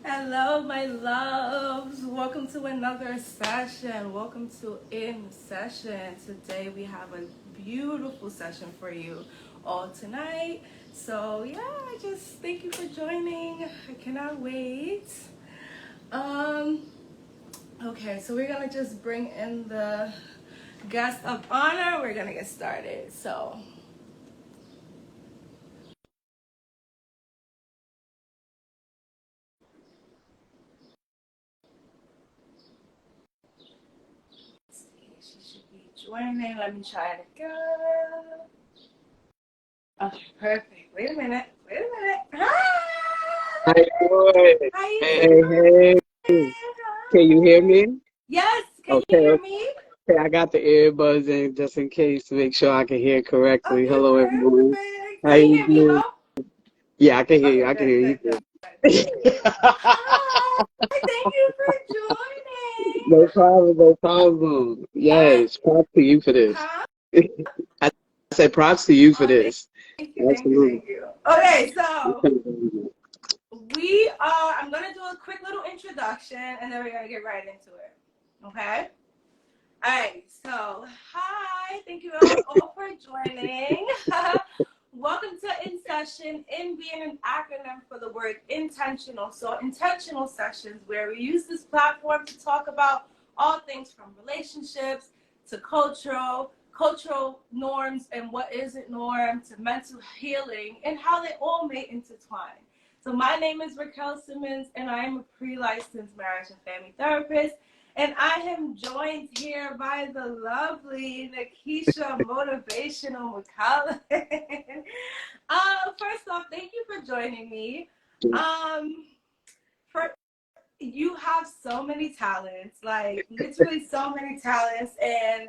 Hello, my loves. Welcome to another session. Welcome to In Session. Today we have a beautiful session for you all tonight. So yeah, I just thank you for joining. I cannot wait. Um, okay, so we're gonna just bring in the guest of honor. We're gonna get started. So she should be joining. Let me try it again. Okay, perfect. Wait a minute. How Hi. you doing? How you Hey, doing? hey. Can you hear me? Yes. Can you Okay, hear okay. me? I got the earbuds in just in case to make sure I can hear correctly. Okay, Hello, everyone. perfect. How Can you you hear me doing? well? Yeah, I can hear you. Okay, I can good, hear you. good, good. Hi. Thank you for joining. No problem, no problem. And Yes, props to you for this. huh? I said props to you for Oh, this. Absolutely. thank you. Okay, so we are. I'm gonna do a quick little introduction, and then we're gonna get right into it. Okay. All right, so hi, thank you all for joining. Welcome to In Session, In being an acronym for the word intentional. So, intentional sessions where we use this platform to talk about all things from relationships to cultural norms and what isn't norm to mental healing and how they all may intertwine. So, my name is Raquel Simmons, and I am a pre-licensed marriage and family therapist. And I am joined here by the lovely Nikisha Motivational McCollum. First off, thank you for joining me. Um, for you have so many talents, like literally so many talents, and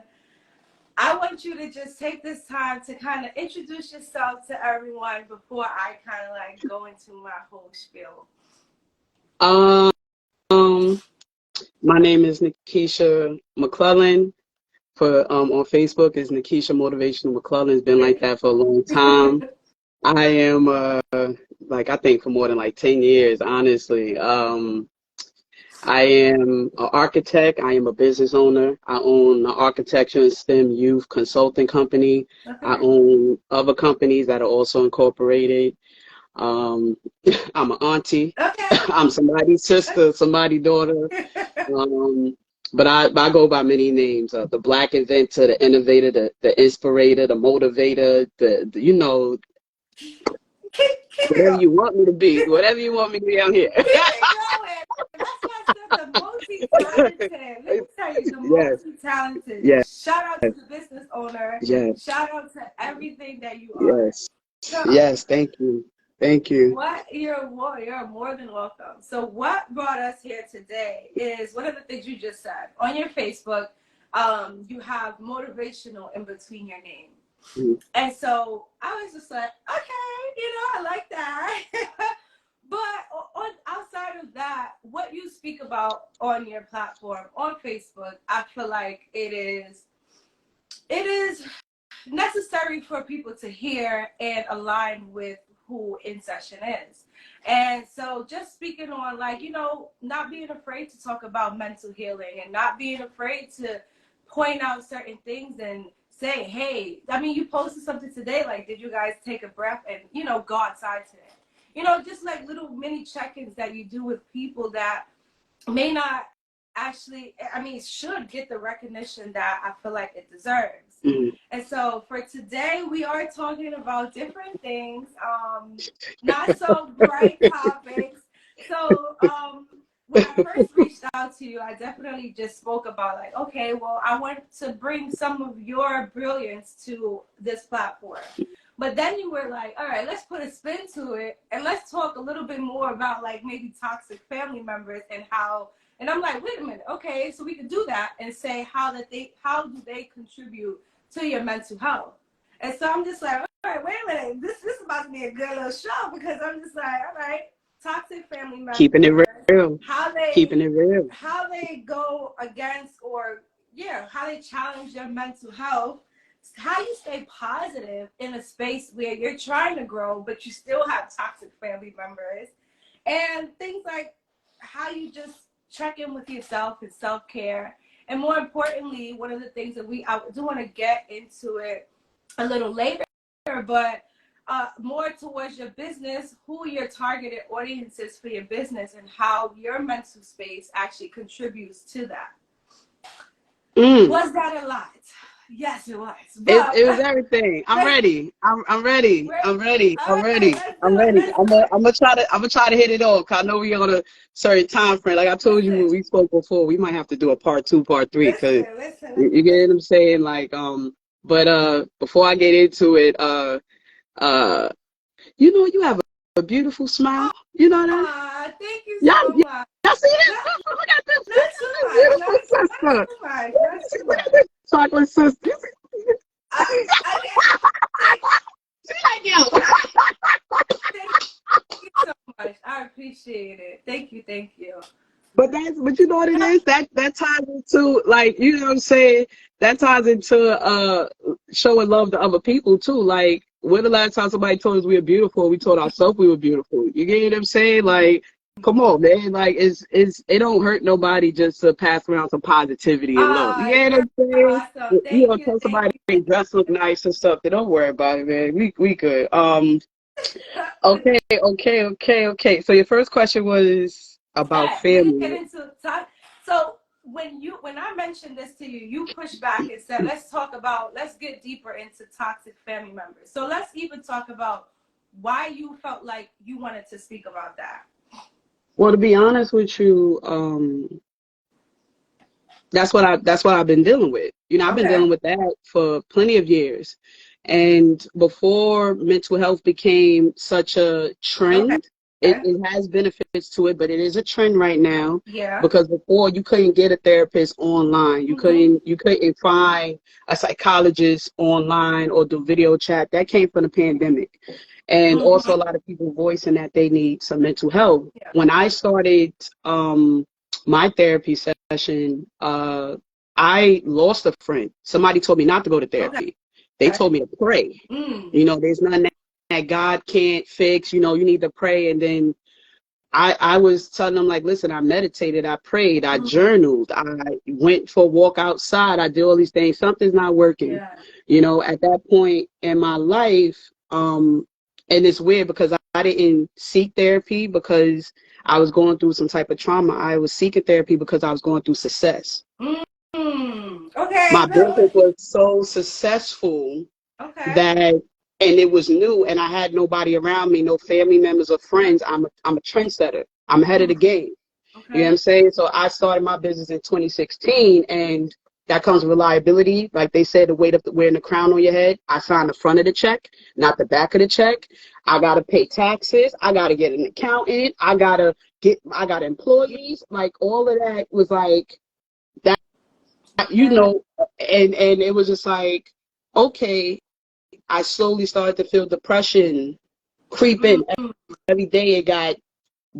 I want you to just take this time to kind of introduce yourself to everyone before I kind of like go into my whole spiel. Um, my name is Nikisha McClellan. For on Facebook is Nikisha Motivational McClellan. It's been like that for a long time. I am like I think for more than like 10 years, honestly. I am an architect. I am a business owner. I own an architecture and STEM youth consulting company. I Okay. own other companies that are also incorporated. Um, I'm an auntie. Okay. I'm somebody's sister, somebody's daughter. Um, but I go by many names. The Black inventor, the innovator, the inspirator, the motivator, the you know, Keep it whatever going. you want me to be, whatever you want me to be out here. Keep it going. That's why I said the multi-talented. Let me tell you, the Yes, multi-talented. yes, Shout out to the business owner. yes, Shout out to everything that you are. yes, So, yes. Thank you, thank you. you're more than welcome. So, what brought us here today is one of the things you just said on your Facebook. You have motivational in between your name. And so I was just like, okay, I like that. But on outside of that, what you speak about on your platform on Facebook, I feel like it is necessary for people to hear and align with who In Session is. And so just speaking on like, not being afraid to talk about mental healing and not being afraid to point out certain things and say, hey, I mean, you posted something today, like, did you guys take a breath and, go outside today? Just like little mini check-ins that you do with people that may not actually, I mean, should get the recognition that I feel like it deserves. Mhm. And so for today, we are talking about different things, not so bright topics. So when I first reached out to you, I definitely just spoke about like, okay, well, I want to bring some of your brilliance to this platform. But then you were like, all right, let's put a spin to it and let's talk a little bit more about like maybe toxic family members and how. And I'm like, wait a minute, okay, so we could do that and say how do they contribute to your mental health? And so I'm just like, all right, wait a minute, this is about to be a good little show because I'm just like, all right, toxic family Keeping it members, real, how they keeping it real. how they go against or yeah, how they challenge your mental health, how you stay positive in a space where you're trying to grow but you still have toxic family members, And things like how you just check in with yourself and self-care. And more importantly, one of the things that I do want to get into it a little later, but more towards your business, who your targeted audience is for your business and how your mental space actually contributes to that. Was that a lot? Yes, it was. But it was everything. I'm ready. I'm ready. I'm ready. I'm ready. I'm ready. I'm gonna try to hit it all. Cause I know we're on a certain time frame. Like I told you when we spoke before, we might have to do a part 2, part 3. Cause you get what I'm saying. Like but before I get into it, you know, you have a beautiful smile. You know that? Thank you so much. Y'all see this? Look at this. Beautiful sister. Look at this chocolate sister. Thank you so much. I appreciate it. Thank you. But you know what it is? That ties into, like, you know what I'm saying? That ties into showing love to other people too. Like, when the last time somebody told us we were beautiful, we told ourselves we were beautiful. You get what I'm saying? Like, come on, man. Like, it don't hurt nobody just to pass around some positivity and love. You get what I'm saying? Awesome. You know, tell somebody they dress look nice and stuff. They don't worry about it, man. We good. Okay. So your first question was about family. We get into time. So when I mentioned this to you, you pushed back and said, let's get deeper into toxic family members. So let's even talk about why you felt like you wanted to speak about that. Well, to be honest with you, that's what I've been dealing with. You know, I've been dealing with that for plenty of years. And before mental health became such a trend, it has benefits to it, but it is a trend right now. Yeah. Because before you couldn't get a therapist online. You couldn't find a psychologist online or do video chat. That came from the pandemic. And also a lot of people voicing that they need some mental health. Yeah. When I started my therapy session, I lost a friend. Somebody told me not to go to therapy. They told me to pray. You know, there's nothing that God can't fix. You know, you need to pray. And then I was telling them, like, listen, I meditated, I prayed, I journaled, I went for a walk outside, I did all these things. Something's not working. Yeah. You know, at that point in my life, and it's weird because I didn't seek therapy because I was going through some type of trauma. I was seeking therapy because I was going through success. My business was so successful that, and it was new, and I had nobody around me, no family members or friends. I'm a trendsetter. I'm ahead of the game. You know what I'm saying? So I started my business in 2016, and that comes with reliability. Like they said, the weight of wearing the crown on your head. I signed the front of the check, not the back of the check. I gotta pay taxes. I gotta get an accountant. I got employees. Like all of that was like that. You know, and it was just like, okay, I slowly started to feel depression creep in. Every day it got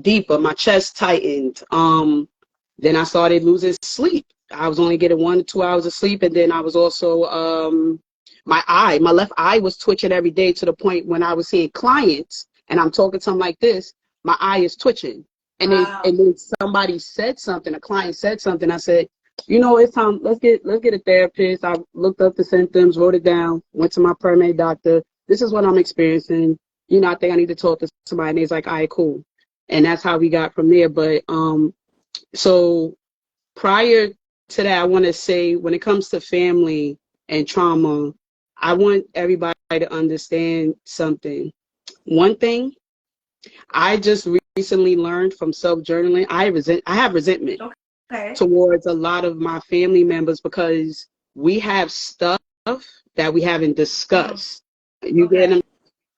deeper. My chest tightened. Then I started losing sleep. I was only getting 1 to 2 hours of sleep. And then I was also, my left eye was twitching every day to the point when I was seeing clients and I'm talking to them like this, my eye is twitching. And then somebody said something, a client said something. I said, you know, it's time. Let's get a therapist. I looked up the symptoms, wrote it down, went to my primary doctor. This is what I'm experiencing. You know, I think I need to talk to somebody. And he's like, all right, cool. And that's how we got from there. But so prior to that, I want to say when it comes to family and trauma, I want everybody to understand something. One thing I just recently learned from self-journaling, I have resentment. Towards a lot of my family members because we have stuff that we haven't discussed. You get what I'm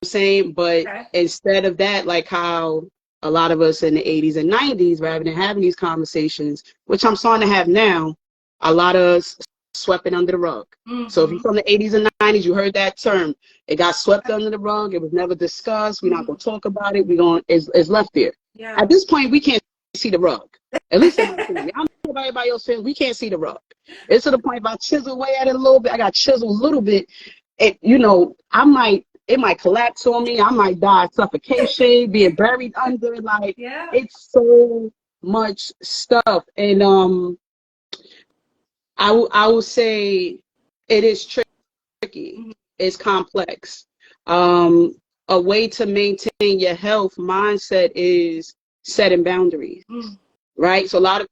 saying? But instead of that, like how a lot of us in the 80s and 90s, rather than having these conversations, which I'm starting to have now, a lot of us swept it under the rug. So if you're from the 80s and 90s, you heard that term. It got swept under the rug. It was never discussed. We're not going to talk about it. It's left there. Yeah. At this point, we can't see the rug. At least in my family. I don't know about everybody else, we can't see the rug. It's to the point if I chisel away at it a little bit, I got chiseled a little bit. You know, I might it might collapse on me. I might die of suffocation, being buried under. Like, Yeah. it's so much stuff. And I will say it is tricky. Mm-hmm. It's complex. A way to maintain your health mindset is setting boundaries, right? So a lot of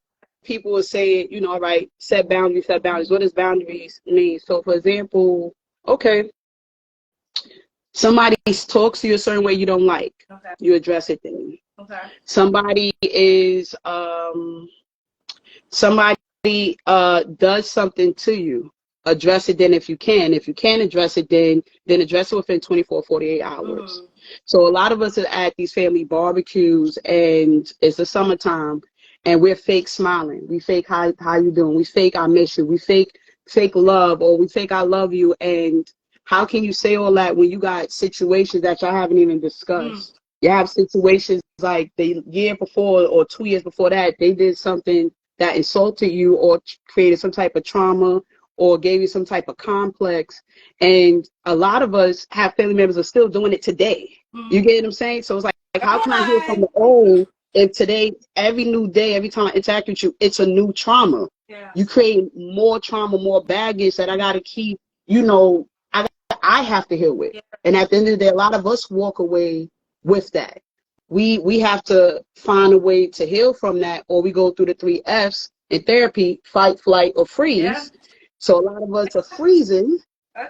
people will say, you know, all right, set boundaries, set boundaries. What does boundaries mean? So, for example, okay, somebody talks to you a certain way you don't like. Okay. You address it then. Okay. Somebody is somebody does something to you. Address it then if you can. If you can't address it, then address it within 24, 48 hours. So a lot of us are at these family barbecues, and it's the summertime, and we're fake smiling. We fake how you doing. We fake I miss you. We fake love, or we fake I love you. And how can you say all that when you got situations that y'all haven't even discussed? You have situations like the year before or 2 years before that, they did something that insulted you or created some type of trauma or gave you some type of complex. And a lot of us have family members are still doing it today. You get what I'm saying? So it's like how can I hear from the old if today, every new day, every time I interact with you, it's a new trauma? Yeah. You create more trauma, more baggage that I got to keep, you know, I have to heal with. Yeah. And at the end of the day, a lot of us walk away with that. We have to find a way to heal from that, or we go through the 3 F's in therapy: fight, flight, or freeze. Yeah. So a lot of us are freezing,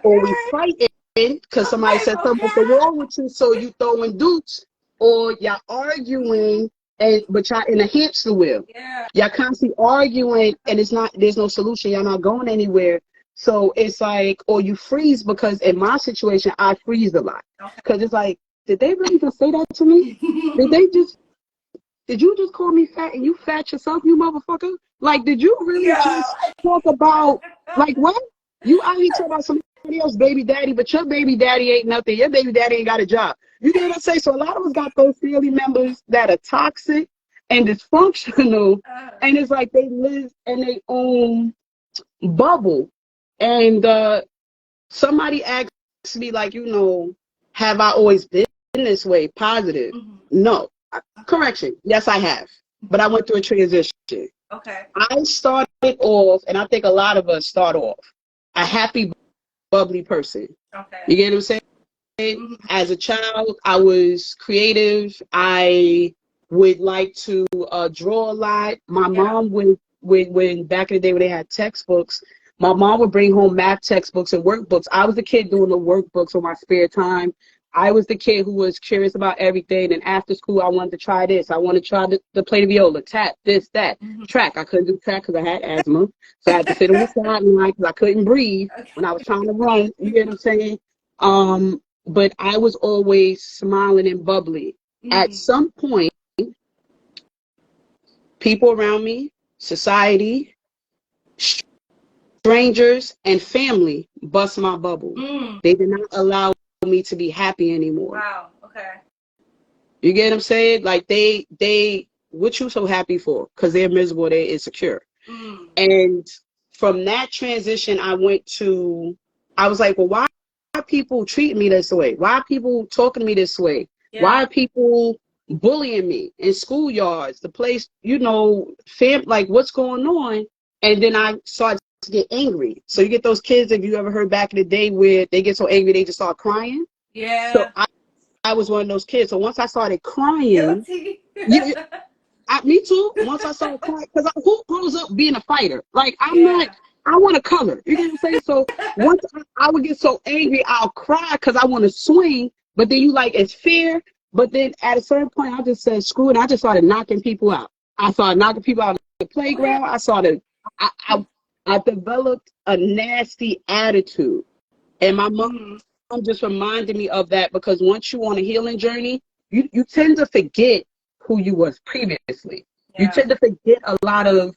or we fighting because somebody said something wrong with you, so you throwing dukes, or y'all arguing, but y'all in a hamster wheel. Yeah. Y'all constantly arguing, and there's no solution. Y'all not going anywhere. So it's like, or you freeze, because in my situation, I freeze a lot. Because it's like, did they really just say that to me? Did you just call me fat and you fat yourself, you motherfucker? Like, did you really just talk about, like, what? You out here talking about somebody else's baby daddy, but your baby daddy ain't nothing. Your baby daddy ain't got a job. You get what I'm saying? So a lot of us got those family members that are toxic and dysfunctional, and it's like they live in their own bubble. And somebody asked me, like, you know, have I always been this way, positive? No. Correction. Yes, I have. But I went through a transition. Okay. I started off, and I think a lot of us start off, a happy, bubbly person. Okay. You get what I'm saying? As a child, I was creative. I would like to draw a lot. My mom would, when back in the day when they had textbooks, my mom would bring home math textbooks and workbooks. I was the kid doing the workbooks on my spare time. I was the kid who was curious about everything. And after school, I wanted to try this. I wanted to try to play the viola, tap, this, that. Track. I couldn't do track because I had asthma. So I had to sit on the sideline because I couldn't breathe when I was trying to run. You get what I'm saying? But I was always smiling and bubbly. At some point, people around me, society, strangers, and family bust my bubble. They did not allow me to be happy anymore. Wow. Okay. You get what I'm saying? Like they what you so happy for? Because they're miserable, they're insecure. And from that transition, I was like, well, why are people treating me this way? Why are people talking to me this way? Yeah. Why are people bullying me in schoolyards, the place, you know, like what's going on? And then I started to get angry. So you get those kids, if you ever heard back in the day, where they get so angry they just start crying. Yeah. So I was one of those kids. So once I started crying, me too. Once I started crying, because who grows up being a fighter? Like I want to color. You get what I'm saying? So once I would get so angry, I'll cry because I want to swing. But then you like, it's fear. But then at a certain point, I just said, screw it. I just started knocking people out. I started knocking people out of the playground. I developed a nasty attitude. And my mom just reminded me of that, because once you're on a healing journey, you tend to forget who you was previously. Yeah. You tend to forget a lot of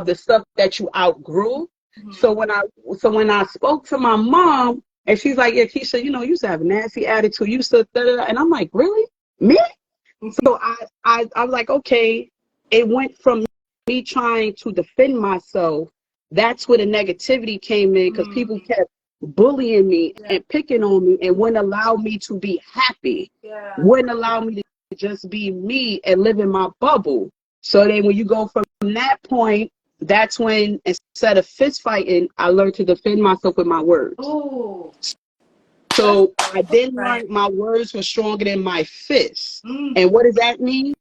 the stuff that you outgrew. So when I spoke to my mom, and she's like, yeah, Keisha, you know, you used to have a nasty attitude. You used to, and I'm like, really? Me? So I was like, okay. It went from me trying to defend myself. That's where the negativity came in, because people kept bullying me and picking on me and wouldn't allow me to be happy. Wouldn't allow me to just be me and live in my bubble. So then when you go from that point, that's when, instead of fist fighting, I learned to defend myself with my words. Ooh. So I then learned my words were stronger than my fists. And what does that mean?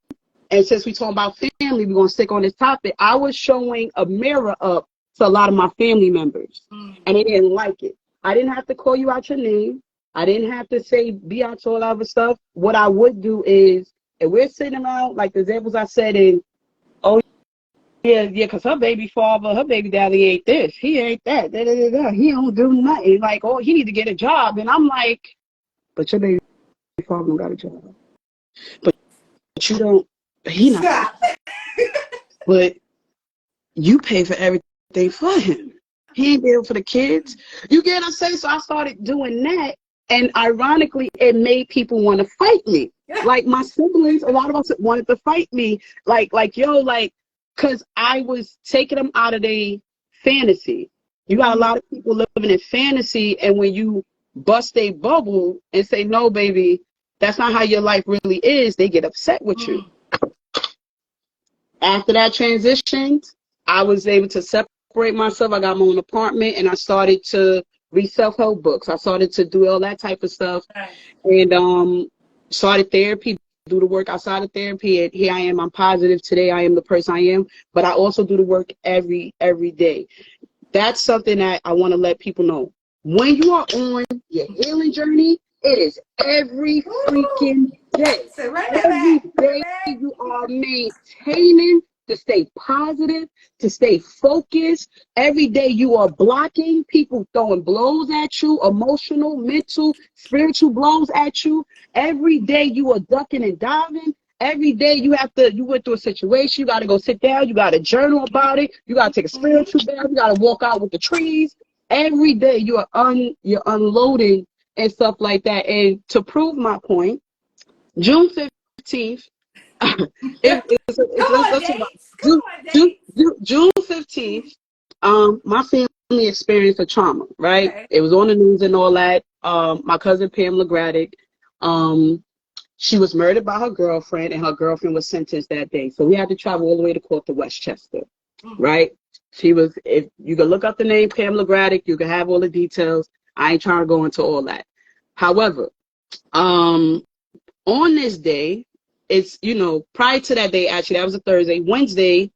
And since we talk about family, we're going to stick on this topic. I was showing a mirror up to a lot of my family members, and they didn't like it. I didn't have to call you out your name. I didn't have to say be out to all that other stuff. What I would do is, if we're sitting around, like the examples I said in, oh, yeah, because her baby father, her baby daddy ain't this. He ain't that. Da, da, da, da. He don't do nothing. Like, oh, he need to get a job. And I'm like, but your baby father don't got a job. But you don't, he not. But you pay for everything for him. He ain't there for the kids. You get what I'm saying? So I started doing that. And ironically, it made people want to fight me. Like my siblings, a lot of us wanted to fight me. Like, because I was taking them out of their fantasy. You got a lot of people living in fantasy, and when you bust a bubble and say, no, baby, that's not how your life really is, they get upset with you. After that transition, I was able to separate myself. I got my own apartment, and I started to read self-help books. I started to do all that type of stuff, and started therapy, do the work outside of therapy, and here I am. I'm positive today. I am the person I am, but I also do the work every day. That's something that I want to let people know. When you are on your healing journey, it is every freaking day. Every day you are maintaining to stay positive, to stay focused. Every day you are blocking people throwing blows at you, emotional, mental, spiritual blows at you. Every day you are ducking and diving. Every day you went through a situation, you got to go sit down, you got to journal about it, you got to take a spiritual bath, you got to walk out with the trees. Every day you're unloading and stuff like that. And to prove my point, June 15th, June 15th, my family experienced a trauma, right? Okay. It was on the news and all that. My cousin Pamela Graddick, she was murdered by her girlfriend, and her girlfriend was sentenced that day. So we had to travel all the way to court to Westchester, right? She was, if you can look up the name Pamela Graddick, you can have all the details. I ain't trying to go into all that. However, on this day, it's, prior to that day, actually, that was a Thursday. Wednesday,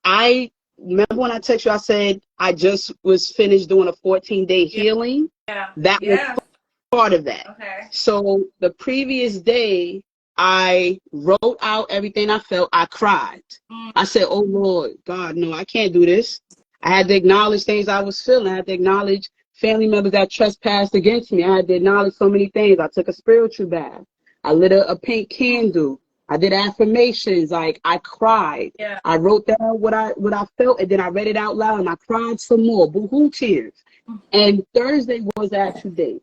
I remember when I texted you, I said I just was finished doing a 14-day healing. That was part of that. Okay. So the previous day, I wrote out everything I felt. I cried. I said, oh, Lord, God, no, I can't do this. I had to acknowledge things I was feeling. I had to acknowledge family members that trespassed against me. I had to acknowledge so many things. I took a spiritual bath. I lit a pink candle. I did affirmations. Like, I cried. I wrote down what I felt, and then I read it out loud, and I cried some more. Boo-hoo tears. And Thursday was the actual day.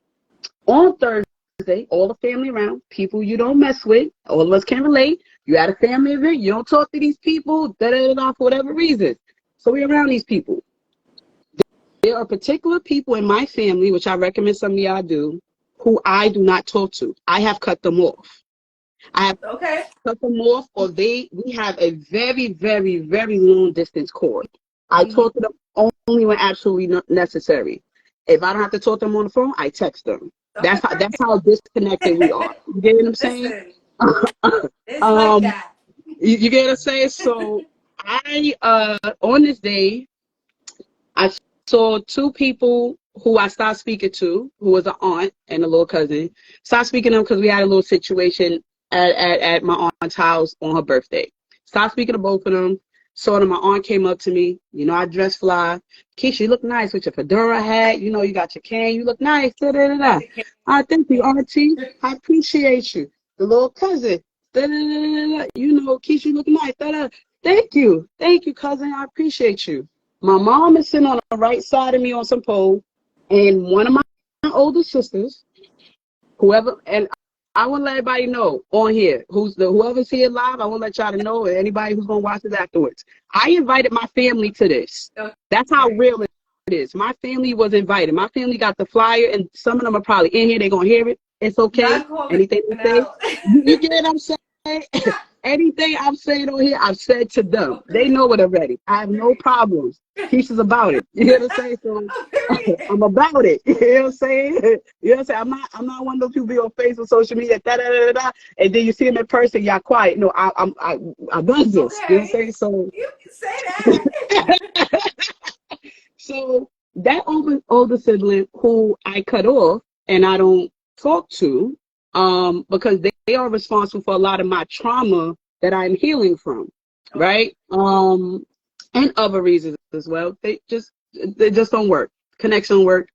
On Thursday, all the family around, people you don't mess with, all of us can relate. You had a family event, you don't talk to these people, for whatever reason. So we're around these people. There are particular people in my family, which I recommend some of y'all do, who I do not talk to. I have cut them off. I have cut them off, or we have a very, very, very long distance cord. I talk to them only when absolutely necessary. If I don't have to talk to them on the phone, I text them. That's how disconnected we are. You get what I'm saying? It's like that. You get what I'm saying? So I on this day, I saw two people who I stopped speaking to, who was an aunt and a little cousin. Stopped speaking to them because we had a little situation at my aunt's house on her birthday. Stopped speaking to both of them. Saw them. My aunt came up to me. I dress fly. Keisha, you look nice with your fedora hat. You got your cane. You look nice. Da, da, da, da. Thank you, auntie. I appreciate you. The little cousin. Da, da, da, da, da. Keisha, you look nice. Da, da. Thank you, cousin. I appreciate you. My mom is sitting on the right side of me on some pole, and one of my older sisters, and I want to let everybody know on here, whoever's here live, I want to let y'all to know, and anybody who's going to watch this afterwards. I invited my family to this. That's how real it is. My family was invited. My family got the flyer, and some of them are probably in here. They're going to hear it. It's okay. Not calling Anything I say, out. you get what I'm saying? Anything I'm saying on here, I've said to them. They know it already. I have no problems. Keisha's about it. You know what I'm saying? So I'm about it. You know what I'm saying? You know what I'm saying? I'm not one of those people be on Facebook, social media, and then you see them in person, y'all quiet. No, I done this. Okay. You know what I'm saying? So you can say that. So that older sibling who I cut off and I don't talk to, because they are responsible for a lot of my trauma that I'm healing from, right? And other reasons as well. They just don't work. Connection don't work.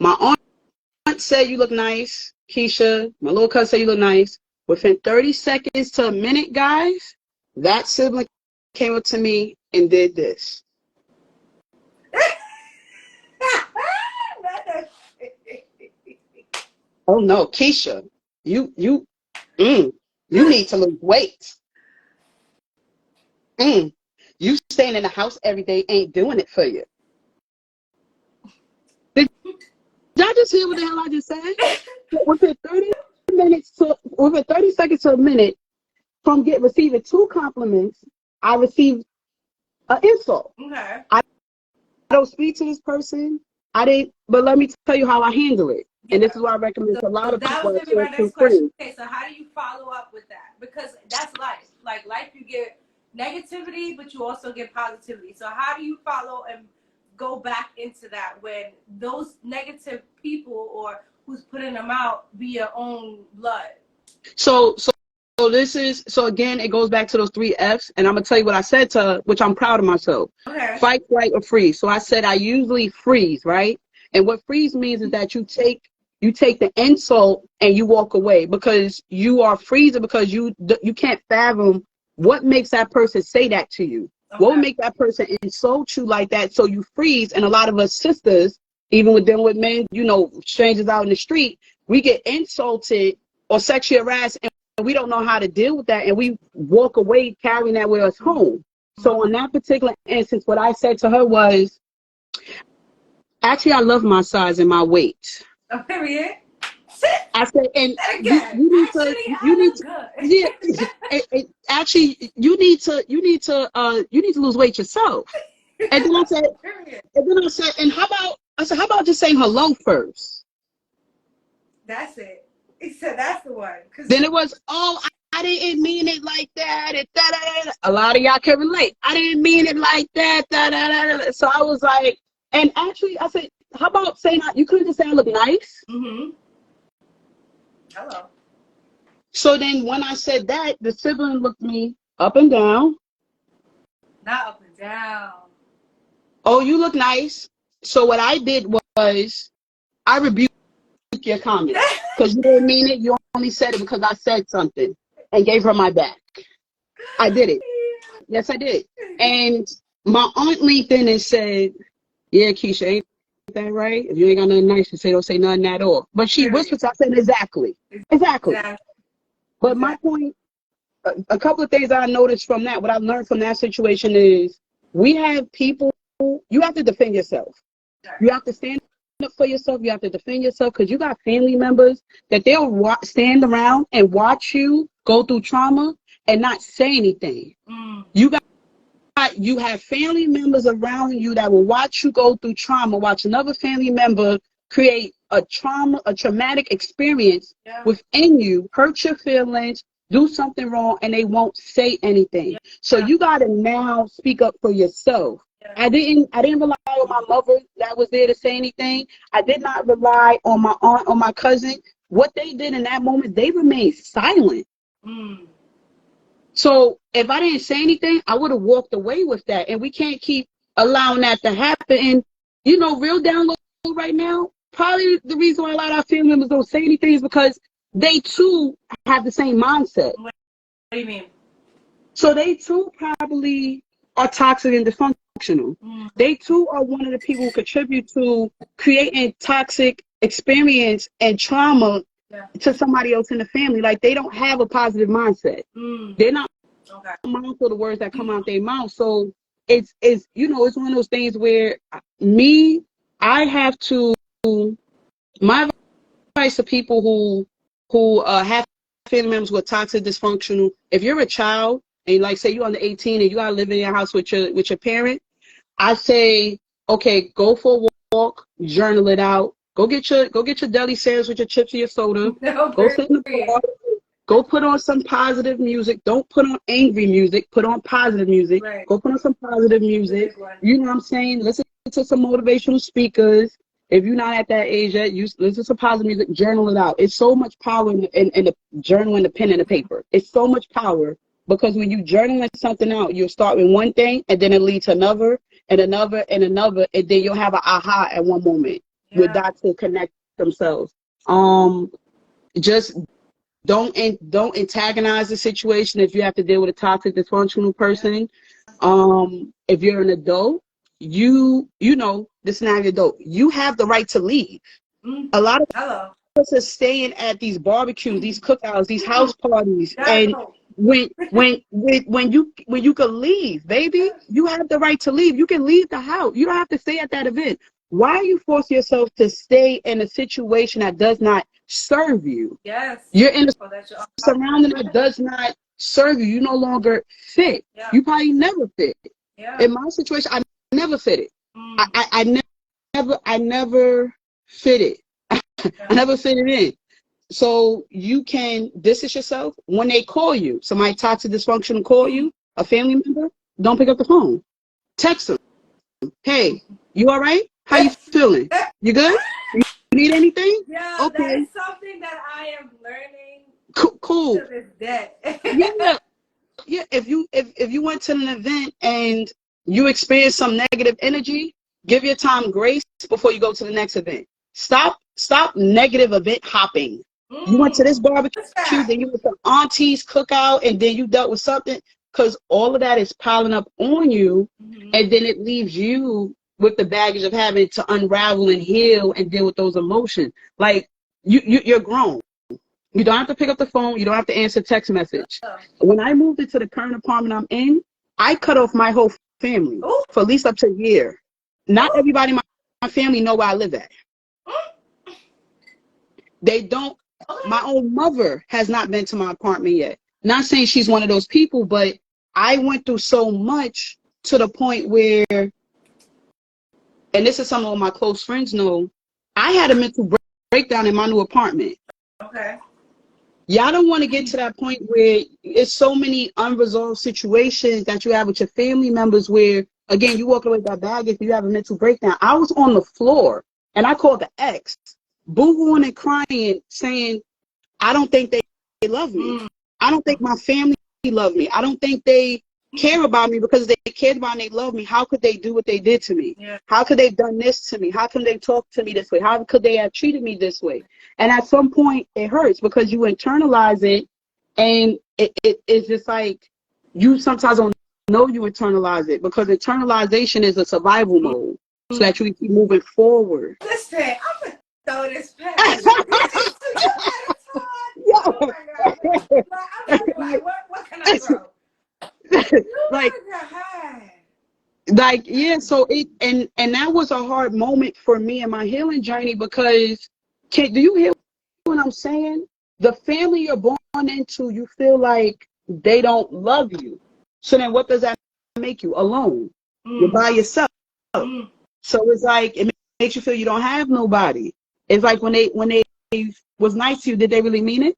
My aunt said you look nice, Keisha. My little cousin said you look nice. Within 30 seconds to a minute, guys, that sibling came up to me and did this. Oh no, Keisha, you need to lose weight. You staying in the house every day ain't doing it for you. Did y'all just hear what the hell I just said? Within 30 seconds to a minute from receiving 2 compliments, I received an insult. Okay. I don't speak to this person. But let me tell you how I handle it. Yeah. And this is why I recommend to a lot of people. That was going to be my next question. Okay, so how do you follow up with that? Because that's life. Like life, you get negativity, but you also get positivity. So how do you follow and go back into that when those negative people or who's putting them out be your own blood? So again, it goes back to those 3 F's, and I'm gonna tell you what I said to her, which I'm proud of myself. Okay. Fight, flight, or freeze. So I said I usually freeze, right? And what freeze means is that you take the insult and you walk away because you are freezing because you can't fathom what makes that person say that to you. Okay. What would make that person insult you like that? So you freeze, and a lot of us sisters, even with them with men, strangers out in the street, we get insulted or sexually harassed, and we don't know how to deal with that, and we walk away carrying that with us home. So on that particular instance, what I said to her was, actually, I love my size and my weight. Oh, period. I said, and you need to, lose weight yourself. And then I said, and how about just saying hello first? That's it. He said that's the one. Then it was, I didn't mean it like that. A lot of y'all can relate. I didn't mean it like that. So I was like, and actually, I said, how about saying you couldn't just say I look nice? Mm-hmm. Hello. So then when I said that, the sibling looked me up and down. Not up and down. Oh, you look nice. So what I did was I rebuked your comment because you didn't mean it. You only said it because I said something and gave her my back. I did it. Yes, I did. And my aunt linked in and said, yeah, Keisha, ain't that right? If you ain't got nothing nice to say, don't say nothing at all. But she whispered, I said, exactly. But my point, a couple of things I noticed from that, what I learned from that situation is we have people, you have to defend yourself. You have to stand up for yourself. You have to defend yourself because you got family members that they'll stand around and watch you go through trauma and not say anything. You have family members around you that will watch you go through trauma, watch another family member create a traumatic experience within you, hurt your feelings, do something wrong, and they won't say anything. So you got to now speak up for yourself. I didn't rely on my mother that was there to say anything. I did not rely on my aunt or my cousin. What they did in that moment, they remained silent. So if I didn't say anything, I would have walked away with that. And we can't keep allowing that to happen. And, real down low right now, probably the reason why a lot of our family members don't say anything is because they too have the same mindset. What do you mean? So they too probably are toxic and dysfunctional. They too are one of the people who contribute to creating toxic experience and trauma to somebody else in the family. Like they don't have a positive mindset. They're not mindful of the words that come out their mouth. So it's one of those things where me I have to, my advice to people who have family members who are toxic, dysfunctional, if you're a child and like say you're under 18 and you gotta live in your house with your parent, I say, okay, go for a walk, journal it out, go get your deli sandwich with your chips and your soda, No, go sit in the park, go put on some positive music. Don't put on angry music. Put on positive music. Right. Go put on some positive music. You know what I'm saying? Listen to some motivational speakers. If you're not at that age yet, you listen to positive music. Journal it out. It's so much power in the journal and the pen and the paper. It's so much power because when you journal something out, you'll start with one thing and then it leads to another and another and another, and then you'll have an aha at one moment where dots will connect themselves. Just don't antagonize the situation if you have to deal with a toxic, dysfunctional person. If you're an adult, you know, this is not an adult. You have the right to leave. A lot of us are staying at these barbecues, these cookouts, these house parties, and when you can leave, baby, you have the right to leave. You can leave the house. You don't have to stay at that event. Why are you forcing yourself to stay in a situation that does not serve you? Yes. You're in a surrounding that does not serve you. You no longer fit. You probably never fit. In my situation, I never fitted. I never fitted. I never fitted in. So you can distance yourself when they call you. Somebody toxic, dysfunctional call you, a family member, don't pick up the phone. Text them. Hey, you all right? How you feeling? You good? You need anything? Yeah, okay. That is something that I am learning. Cool. To this day. Yeah. If you went to an event and you experienced some negative energy, give your time grace before you go to the next event. Stop negative event hopping. You went to this barbecue, then you went to auntie's cookout, and then you dealt with something, because all of that is piling up on you, and then it leaves you with the baggage of having to unravel and heal and deal with those emotions. Like you're grown. You don't have to pick up the phone. You don't have to answer text message. When I moved into the current apartment I'm in, I cut off my whole family for at least up to a year. Not everybody in my family know where I live at. They don't. My own mother has not been to my apartment yet. Not saying she's one of those people, but I went through so much to the point where, and this is some of my close friends know, I had a mental breakdown in my new apartment. Okay. Y'all don't want to get to that point where it's so many unresolved situations that you have with your family members where, again, you walk away with that baggage, you have a mental breakdown. I was on the floor, and I called the ex, boo-hooing and crying, saying, I don't think they love me. I don't think my family love me. I don't think they care about me, because they cared about me and they love me. How could they do what they did to me? How could they have done this to me? How can they talk to me this way? How could they have treated me this way? And at some point it hurts because you internalize it, and it's just like you sometimes don't know you internalize it, because internalization is a survival mode so that you can keep moving forward. Listen, I'm gonna throw this past. Oh my God. Like, what can I throw? like yeah, so it and that was a hard moment for me in my healing journey, because do you hear what I'm saying? The family you're born into, you feel like they don't love you. So then what does that make you? Alone. You're by yourself. So it's like it makes you feel you don't have nobody. It's like when they was nice to you, did they really mean it?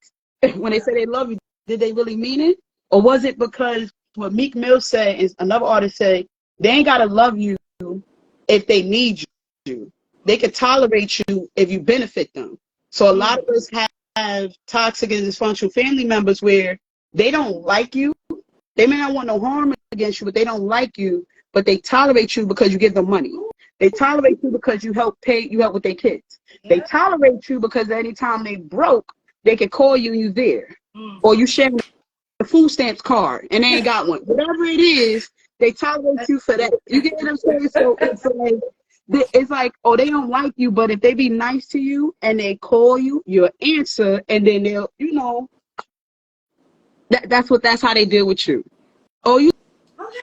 When they say they love you, did they really mean it? Or was it because what Meek Mill said, is another artist said, they ain't gotta love you if they need you. They can tolerate you if you benefit them. So a lot of us have toxic and dysfunctional family members where they don't like you. They may not want no harm against you, but they don't like you, but they tolerate you because you give them money. They tolerate you because you help with their kids. They tolerate you because anytime they broke, they can call you and you there. Or you share the food stamps card and they ain't got one. Whatever it is, they tolerate you for that. You get what I'm saying? So it's like, oh, they don't like you, but if they be nice to you and they call you, you'll answer, and then they'll, that's how they deal with you. Oh, you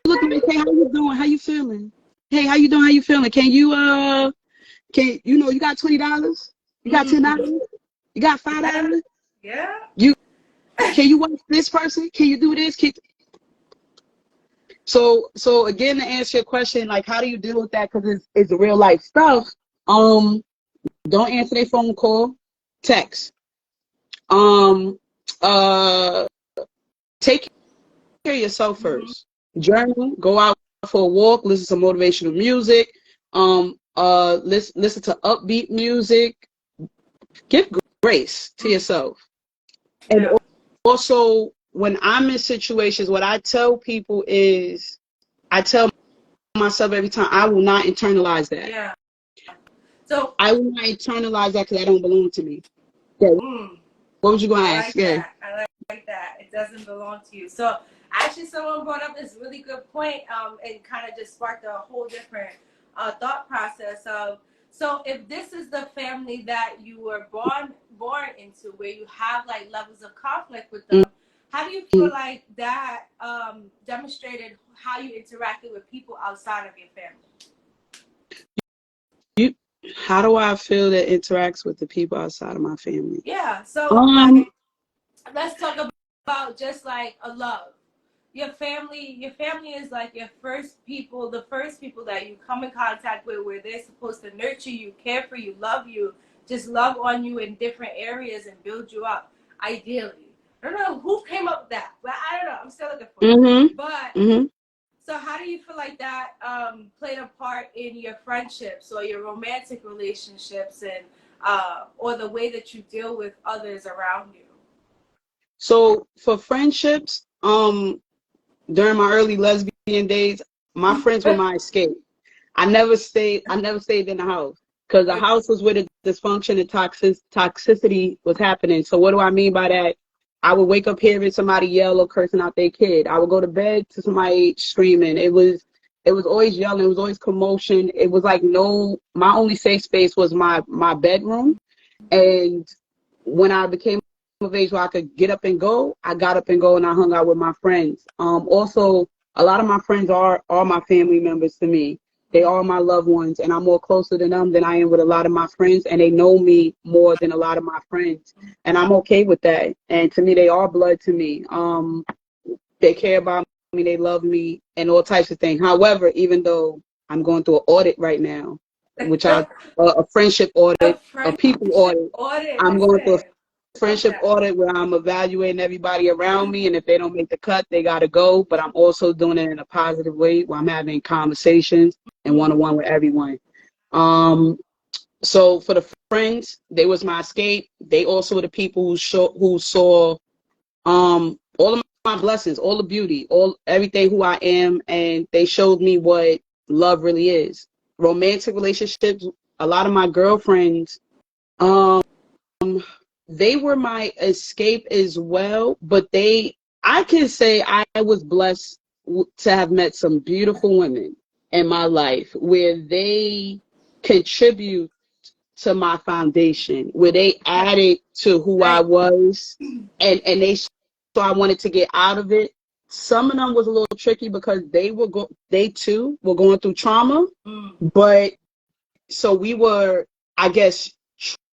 look like, hey, how you doing? How you feeling? Hey, how you doing? How you feeling? Can you Can you got $20? You got $10? You got $5? Yeah. Can you watch this person? Can you do this? So again, to answer your question, like, how do you deal with that? Because it's real life stuff. Don't answer their phone call, text. Take care of yourself first. Journal, go out for a walk, listen to motivational music, listen to upbeat music. Give grace to yourself. And also, when I'm in situations, what I tell people is, I tell myself every time, I will not internalize that. Yeah. So I will not internalize that because that don't belong to me. Yeah. What was you going to ask? Yeah. I like that. It doesn't belong to you. So actually, someone brought up this really good point, and kind of just sparked a whole different thought process of, so if this is the family that you were born into, where you have like levels of conflict with them, how do you feel like that demonstrated how you interacted with people outside of your family? How do I feel that interacts with the people outside of my family? Yeah, so like, let's talk about just like a love. Your family is like the first people that you come in contact with, where they're supposed to nurture you, care for you, just love on you in different areas and build you up, ideally. I don't know who came up with that, but I don't know. I'm still looking for it. But so how do you feel like that played a part in your friendships or your romantic relationships, and or the way that you deal with others around you? So for friendships, during my early lesbian days, my friends were my escape. I never stayed in the house, because the house was where the dysfunction and toxicity was happening. So what do I mean by that? I would wake up hearing somebody yell or cursing out their kid. I would go to bed to somebody screaming. It was always yelling. It was always commotion. It was like my only safe space was my bedroom. And when I became of age where I could get up and go, I got up and go, and I hung out with my friends. Also, a lot of my friends are my family members to me. They are my loved ones, and I'm more closer to them than I am with a lot of my friends, and they know me more than a lot of my friends, and I'm okay with that. And to me, they are blood to me. They care about me, they love me, and all types of things. However, even though I'm going through an audit right now, which a friendship audit, a people audit, I'm going through a friendship audit where I'm evaluating everybody around me, and if they don't make the cut, they got to go. But I'm also doing it in a positive way, where I'm having conversations and one-on-one with everyone. So for the friends, they was my escape. They also were the people who saw all of my blessings, all the beauty, everything who I am, and they showed me what love really is. Romantic relationships, a lot of my girlfriends, they were my escape as well, but I can say I was blessed to have met some beautiful women in my life, where they contribute to my foundation, where they added to who I was, and they saw I wanted to get out of it. Some of them was a little tricky because they too were going through trauma, but so we were, I guess,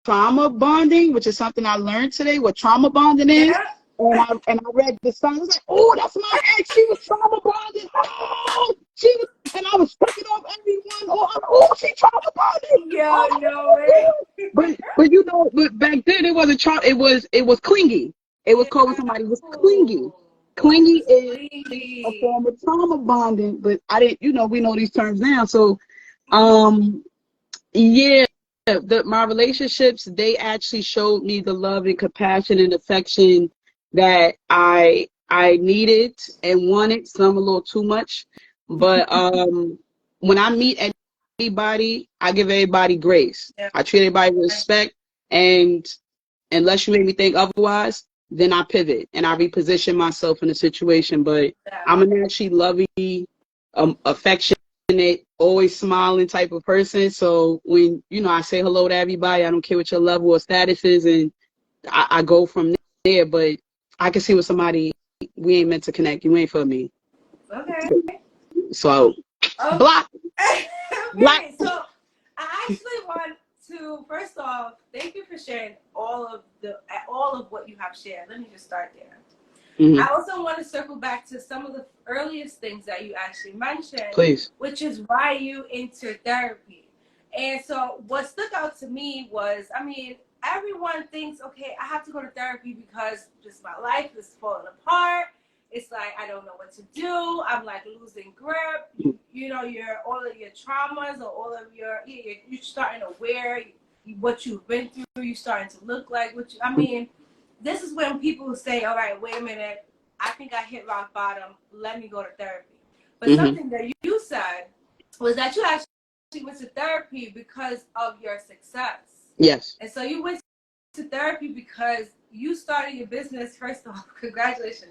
trauma bonding, which is something I learned today, what trauma bonding is. And I read the song. I was like, oh, that's my ex. She was trauma bonded. Oh, and I was taking off everyone. Oh, she trauma bonded. Yeah, no way. But but back then it wasn't trauma. It was clingy. It was called when somebody was clingy. Clingy is a form of trauma bonding, but I didn't. We know these terms now. So, yeah. My relationships, they actually showed me the love and compassion and affection that I needed and wanted. Some a little too much, but when I meet anybody, I give everybody grace. I treat everybody with respect, and unless you make me think otherwise, then I pivot and I reposition myself in a situation. But I'm a naturally loving, affectionate, always smiling type of person. So when I say hello to everybody, I don't care what your level or status is, and I go from there. But I can see with somebody, we ain't meant to connect. You ain't for me. Okay. So block. Okay. So I actually want to, first off, thank you for sharing all of what you have shared. Let me just start there. I also want to circle back to some of the earliest things that you actually mentioned, Please. which is why you entered therapy. And so what stuck out to me was, I mean, everyone thinks, okay, I have to go to therapy because just my life is falling apart. It's like I don't know what to do. I'm like losing grip. You know, all of your traumas or all of you're starting to wear what you've been through. You're starting to look like what you, I mean, this is when people say, all right, wait a minute, I think I hit rock bottom. Let me go to therapy. But something that you said was that you actually went to therapy because of your success. Yes. And so you went to therapy because you started your business. First off, congratulations.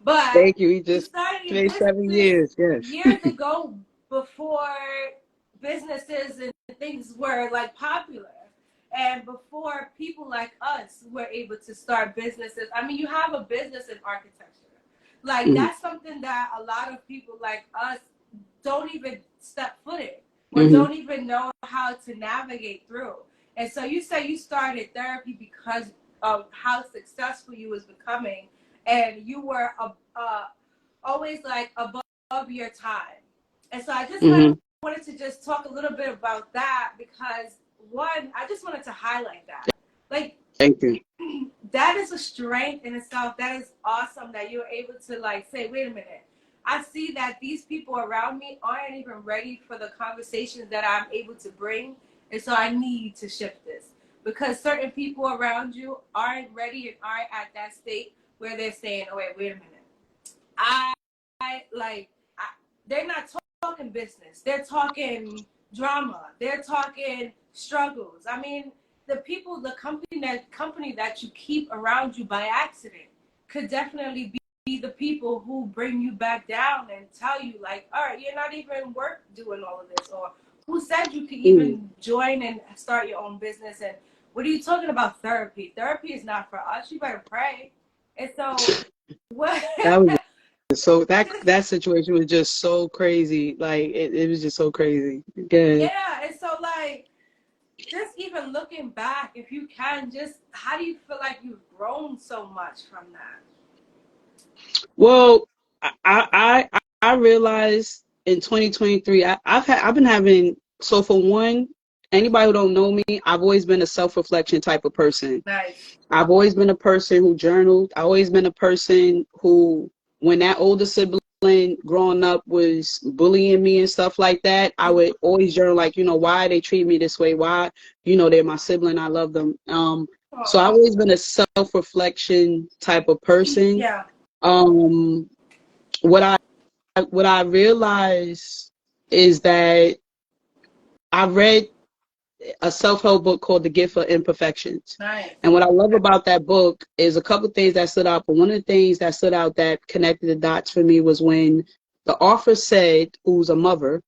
But thank you. We you just started your finished business 7 years. Yes. years ago before businesses and things were like popular. And before people like us were able to start businesses. I mean, you have a business in architecture. Like, that's something that a lot of people like us don't even step foot in or don't even know how to navigate through. And so you say you started therapy because of how successful you was becoming, and you were always like above your time. And so I just wanted to just talk a little bit about that because, one, I just wanted to highlight that. Like, thank you. That is a strength in itself. That is awesome that you're able to like say, wait a minute. I see that these people around me aren't even ready for the conversations that I'm able to bring. And so I need to shift this because certain people around you aren't ready and aren't at that state where they're saying, oh, wait a minute. They're not talking business. They're talking drama. They're talking struggles. I mean, the company that you keep around you by accident could definitely be the people who bring you back down and tell you like, all right, you're not even worth doing all of this, or who said you could even join and start your own business, and what are you talking about therapy? Therapy is not for us. You better pray. And so what? That was so that situation was just so crazy. Like it was just so crazy. Good. Yeah, and so like just even looking back, if you can, just how do you feel like you've grown so much from that? Well, I realized in 2023, I've been having, so for one, anybody who don't know me, I've always been a self-reflection type of person. Nice. I've always been a person who journaled. I've always been a person who, when that older sibling growing up was bullying me and stuff like that, I would always journal, like, why they treat me this way? Why, they're my sibling. I love them. So I've always been a self-reflection type of person. Yeah. What I realized is that I read a self-help book called The Gift of Imperfections. Nice. And what I love about that book is a couple of things that stood out. But one of the things that stood out that connected the dots for me was when the author said, who's a mother,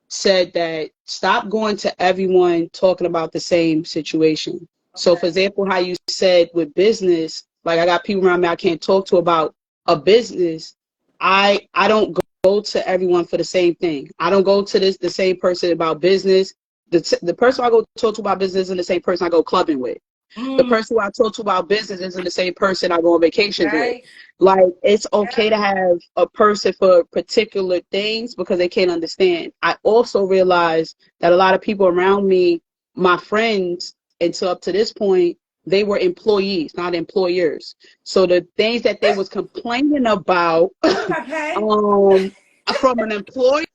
said that stop going to everyone talking about the same situation. Okay. So for example, how you said with business, like I got people around me I can't talk to about a business. I don't go to everyone for the same thing. I don't go to the same person about business. The person I go talk to about business isn't the same person I go clubbing with. The person who I talk to about business isn't the same person I go on vacations with. Like, it's okay to have a person for particular things because they can't understand. I also realized that a lot of people around me, my friends, until up to this point, they were employees, not employers. So the things that they was complaining about from an employer,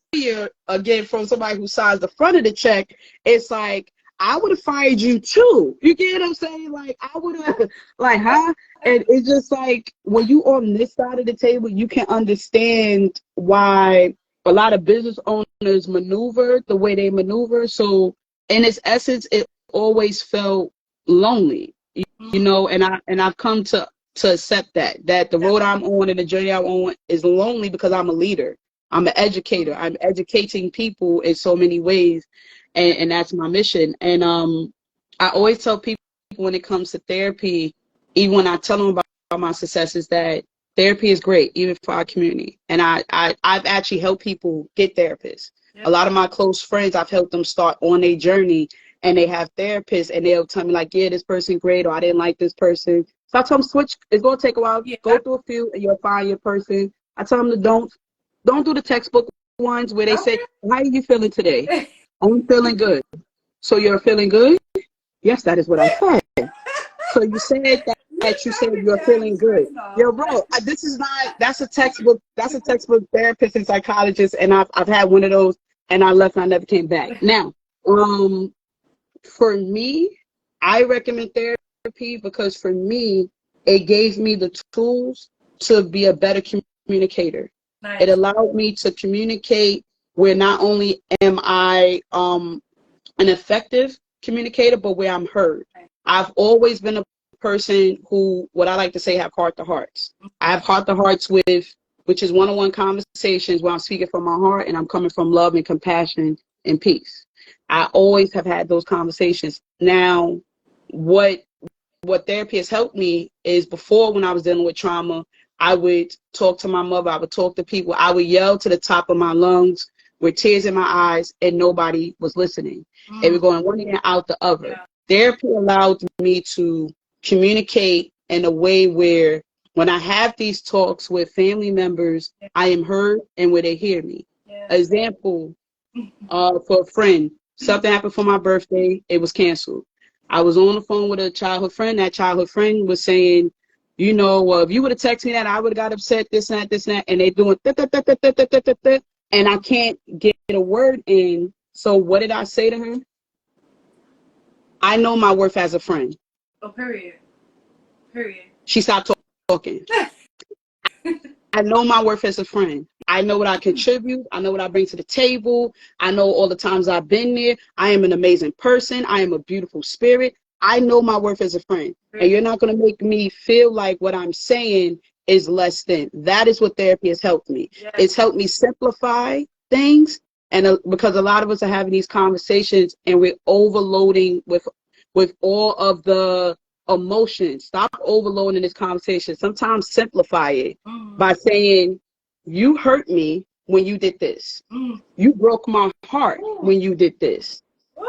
again, from somebody who signs the front of the check, it's like, I would have fired you too. You get what I'm saying? Like, I would have, like, huh? And it's just like, when you on this side of the table, you can understand why a lot of business owners maneuver the way they maneuver. So in its essence, it always felt lonely, and I've come to accept that the road I'm on and the journey I'm on is lonely because I'm a leader. I'm an educator. I'm educating people in so many ways. And that's my mission. And I always tell people when it comes to therapy, even when I tell them about my successes, that therapy is great, even for our community. And I've actually helped people get therapists. A lot of my close friends, I've helped them start on their journey, and they have therapists, and they'll tell me like, yeah, this person great, or I didn't like this person. So I tell them switch. It's gonna take a while. Yeah. Go through a few, and you'll find your person. I tell them to don't do the textbook ones where they say, how are you feeling today? I'm feeling good. So you're feeling good? Yes, that is what I said. So you said that you said you're feeling good. Yo, bro, this is not, that's a textbook therapist and psychologist, and I've had one of those, and I left and I never came back. Now, for me, I recommend therapy because for me, it gave me the tools to be a better communicator. Nice. It allowed me to communicate where not only am I an effective communicator, but where I'm heard. I've always been a person who, what I like to say, have heart to hearts. I have heart to hearts with, which is one-on-one conversations where I'm speaking from my heart and I'm coming from love and compassion and peace. I always have had those conversations. Now, what therapy has helped me is before, when I was dealing with trauma, I would talk to my mother, I would talk to people, I would yell to the top of my lungs with tears in my eyes, and nobody was listening. It was going one ear and out the other. Yeah. Therapy allowed me to communicate in a way where when I have these talks with family members, I am heard and where they hear me. Yeah. Example, for a friend, something happened for my birthday, it was canceled. I was on the phone with a childhood friend. That childhood friend was saying, you know, if you would have texted me that, I would have got upset, this and that, and they doing and I can't get a word in. So what did I say to her? I know my worth as a friend. Oh, period. Period. She stopped talking. I know my worth as a friend. I know what I contribute. I know what I bring to the table. I know all the times I've been there. I am an amazing person. I am a beautiful spirit. I know my worth as a friend. And you're not going to make me feel like what I'm saying is less than. That is what therapy has helped me. Yes. It's helped me simplify things. And because a lot of us are having these conversations and we're overloading with all of the emotions. Stop overloading this conversation. Sometimes simplify it by saying, you hurt me when you did this. You broke my heart when you did this.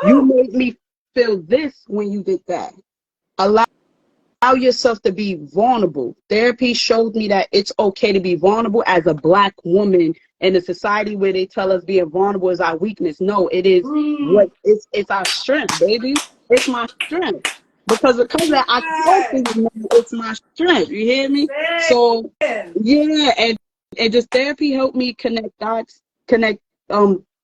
You made me feel this when you did that. Allow yourself to be vulnerable. Therapy showed me that it's okay to be vulnerable as a Black woman in a society where they tell us being vulnerable is our weakness. No, it is it's our strength, baby. It's my strength. Because of that, I talk to you, it's my strength. You hear me? So yeah, and just therapy helped me connect dots, connect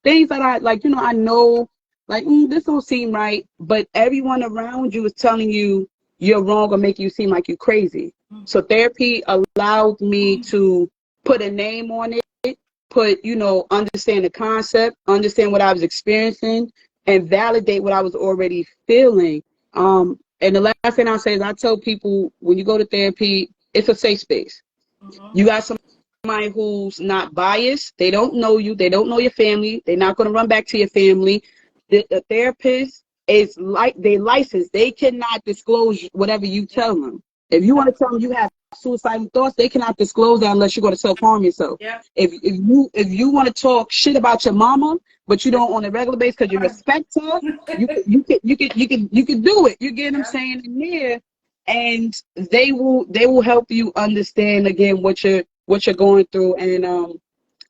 things that I like, you know, I know like this don't seem right, but everyone around you is telling you you're wrong or make you seem like you're crazy. So therapy allowed me to put a name on it, understand the concept, understand what I was experiencing, and validate what I was already feeling. And the last thing I'll say is I tell people when you go to therapy, it's a safe space. You got somebody who's not biased. They don't know you. They don't know your family. They're not going to run back to your family. The therapist is like they licensed. They cannot disclose whatever you tell them. If you want to tell them you have suicidal thoughts, they cannot disclose that unless you're going to self-harm yourself. Yeah. If you want to talk shit about your mama, but you don't on a regular basis because you respect her, you can do it. You get what I'm saying in there, and they will help you understand again what you're going through. And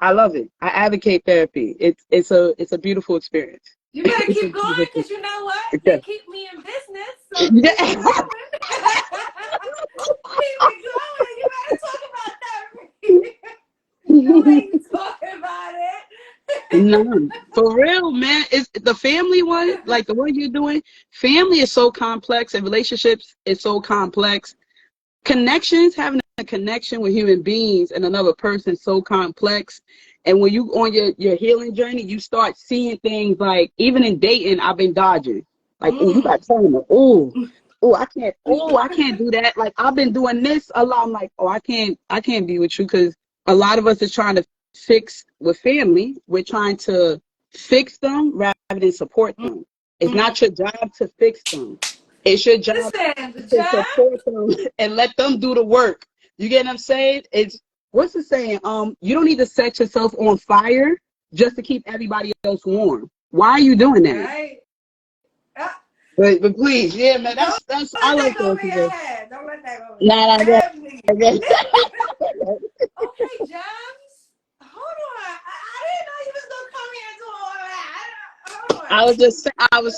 I love it. I advocate therapy. It's a beautiful experience. You better keep going because you know what? They keep me in business. So keep me going. You better talk about that. You ain't talking about it. No, for real, man. It's the family one, like the one you're doing. Family is so complex, and relationships is so complex. Connections, having a connection with human beings and another person is so complex. And when you on your healing journey, you start seeing things like, even in dating, I've been dodging. Like, oh, you got trauma. Oh, I can't do that. Like, I've been doing this a lot. I'm like, oh, I can't be with you, because a lot of us is trying to fix with family. We're trying to fix them rather than support them. It's not your job to fix them. It's your job to support them and let them do the work. You get what I'm saying? It's what's the saying? You don't need to set yourself on fire just to keep everybody else warm. Why are you doing that? Right. But please, yeah, man, that's I Don't let like that go over your that. head. Don't let that go over your Nah, nah, head. Definitely. nah. Okay, James. Hold on. I didn't know you was gonna come here and do all that. Hold I was just, on.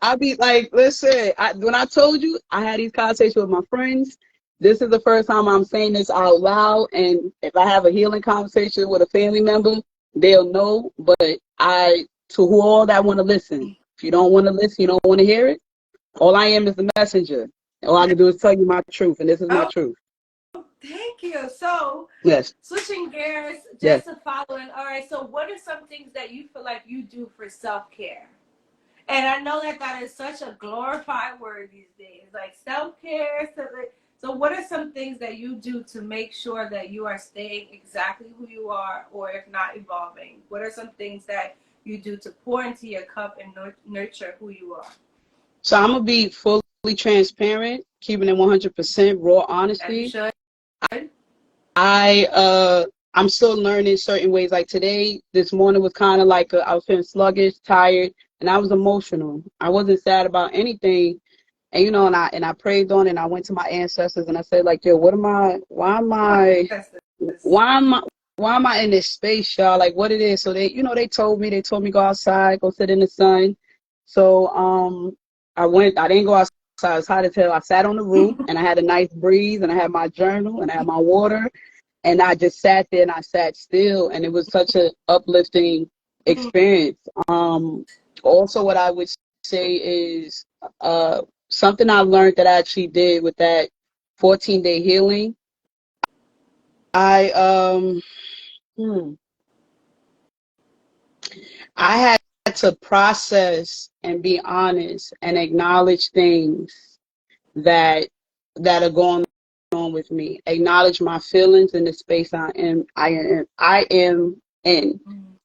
I'll be like, listen, when I told you I had these conversations with my friends, this is the first time I'm saying this out loud. And if I have a healing conversation with a family member, they'll know. But to who all that want to listen, if you don't want to listen, you don't want to hear it, all I am is the messenger. All I can do is tell you my truth, and this is my truth. Thank you. So, Yes. switching gears, Yes. just to follow in. All right. So, what are some things that you feel like you do for self-care? And I know that that is such a glorified word these days, like self-care. So, what are some things that you do to make sure that you are staying exactly who you are, or if not evolving? What are some things that you do to pour into your cup and nurture who you are? So I'm gonna be fully transparent, keeping it 100% raw honesty. As you should. I'm still learning certain ways. Like today, this morning was kind of like I was feeling sluggish, tired, and I was emotional. I wasn't sad about anything, and you know, and I prayed on, it, and I went to my ancestors, and I said, like, yo, why am I in this space, y'all? Like, what it is? So they told me go outside, go sit in the sun. So I didn't go outside. I was hot as hell. I sat on the roof, and I had a nice breeze, and I had my journal, and I had my water. And I just sat there and I sat still, and it was such an uplifting experience. Also, what I would say is something I learned that I actually did with that 14-day healing. I had to process and be honest and acknowledge things that are going on with me. Acknowledge my feelings in the space I am in.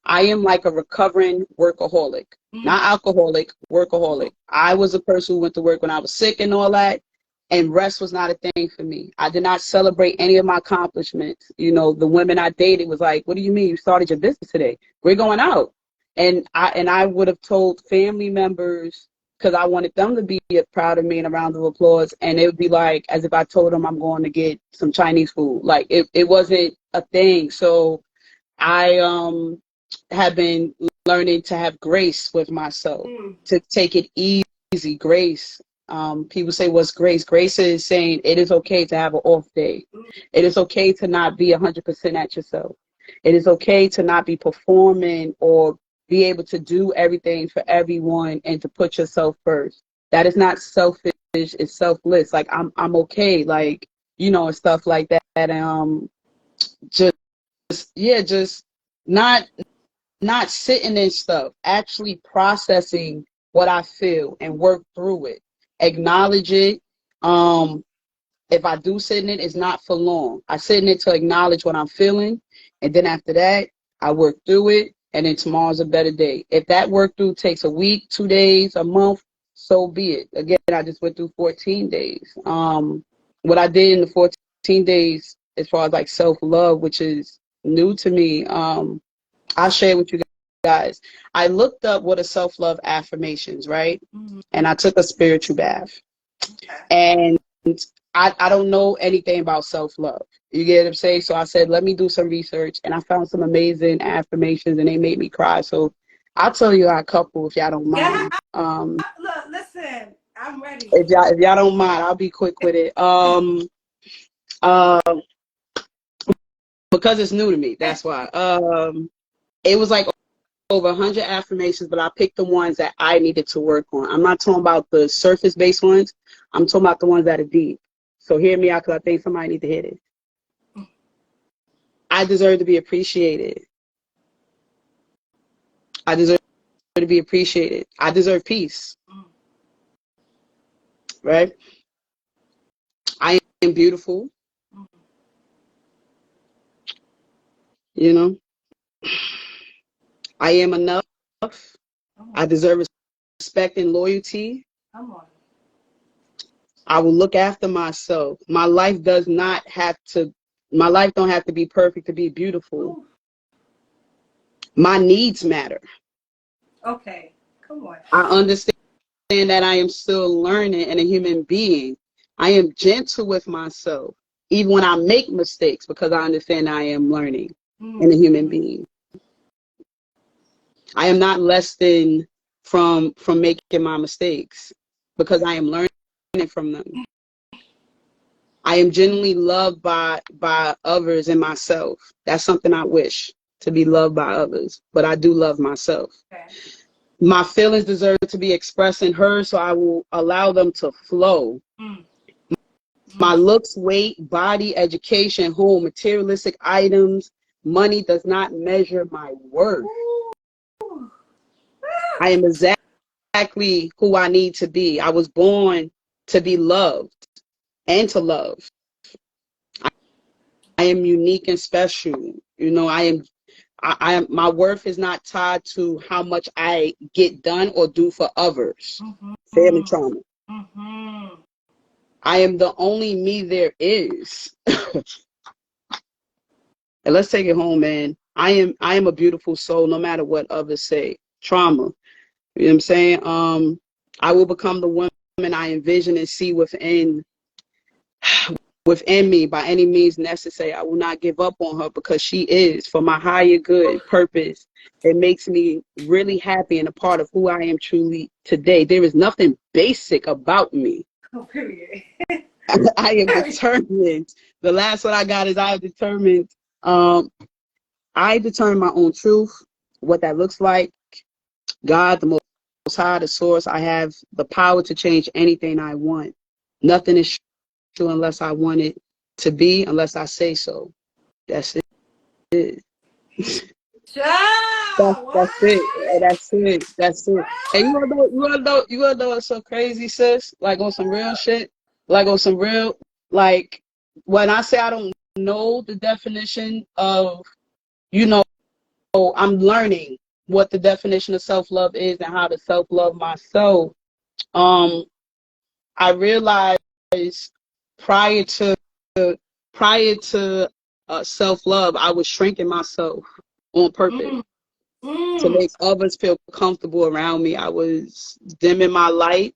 I am like a recovering workaholic, not alcoholic, workaholic. I was a person who went to work when I was sick and all that, and rest was not a thing for me. I did not celebrate any of my accomplishments. You know, the women I dated was like, "What do you mean you started your business today? We're going out." And I would have told family members, because I wanted them to be proud of me and a round of applause. And it would be like as if I told them I'm going to get some Chinese food. Like it wasn't a thing. So I have been learning to have grace with myself, to take it easy. Grace. People say, what's grace? Grace is saying it is okay to have an off day. It is okay to not be 100% at yourself. It is okay to not be performing or be able to do everything for everyone and to put yourself first. That is not selfish, it's selfless. Like I'm okay, like, you know, and stuff like that. Just not sitting in stuff, actually processing what I feel and work through it. Acknowledge it. If I do sit in it, it's not for long. I sit in it to acknowledge what I'm feeling, and then after that, I work through it, and then tomorrow's a better day. If that work through takes a week, 2 days, a month, so be it. Again, I just went through 14 days. What I did in the 14 days, as far as like self-love, which is new to me, I'll share with you guys. I looked up what are self-love affirmations, right? And I took a spiritual bath. And I don't know anything about self-love. You get what I'm saying? So I said, let me do some research, and I found some amazing affirmations, and they made me cry. So I'll tell you a couple if y'all don't mind. Look, listen, I'm ready. If y'all don't mind, I'll be quick with it. Because it's new to me, that's why. It was like over 100 affirmations, but I picked the ones that I needed to work on. I'm not talking about the surface-based ones. I'm talking about the ones that are deep. So hear me out, because I think somebody needs to hear this. I deserve to be appreciated. I deserve to be appreciated. I deserve peace. Right? I am beautiful. You know? I am enough. I deserve respect and loyalty. I will look after myself. My life don't have to be perfect to be beautiful. My needs matter. Okay, come on. I understand that I am still learning and a human being. I am gentle with myself, even when I make mistakes, because I understand I am learning and a human being. I am not less than from making my mistakes, because I am learning from them. I am genuinely loved by others and myself. That's something I wish, to be loved by others, but I do love myself. Okay. My feelings deserve to be expressed and heard, so I will allow them to flow. My looks, weight, body, education, home, materialistic items, money does not measure my worth. I am exactly who I need to be. I was born to be loved and to love. I am unique and special. You know, I am my worth is not tied to how much I get done or do for others. Family trauma. I am the only me there is. And let's take it home, man. I am a beautiful soul, no matter what others say. Trauma. You know what I'm saying? I will become the woman I envision and see within me by any means necessary. I will not give up on her, because she is for my higher good purpose. It makes me really happy and a part of who I am truly today. There is nothing basic about me. Oh, period. I am determined. The last one I got is I am determined. I determine my own truth, what that looks like. God, the Most High, the source. I have the power to change anything I want. Nothing is true unless I want it to be, unless I say so. That's it. That's it. That's it. That's it. And you wanna know what's so crazy, sis? Like on some real shit. Like on some real, like when I say I don't know the definition of, you know, I'm learning what the definition of self-love is and how to self-love myself. I realized prior to self-love, I was shrinking myself on purpose to make others feel comfortable around me. I was dimming my light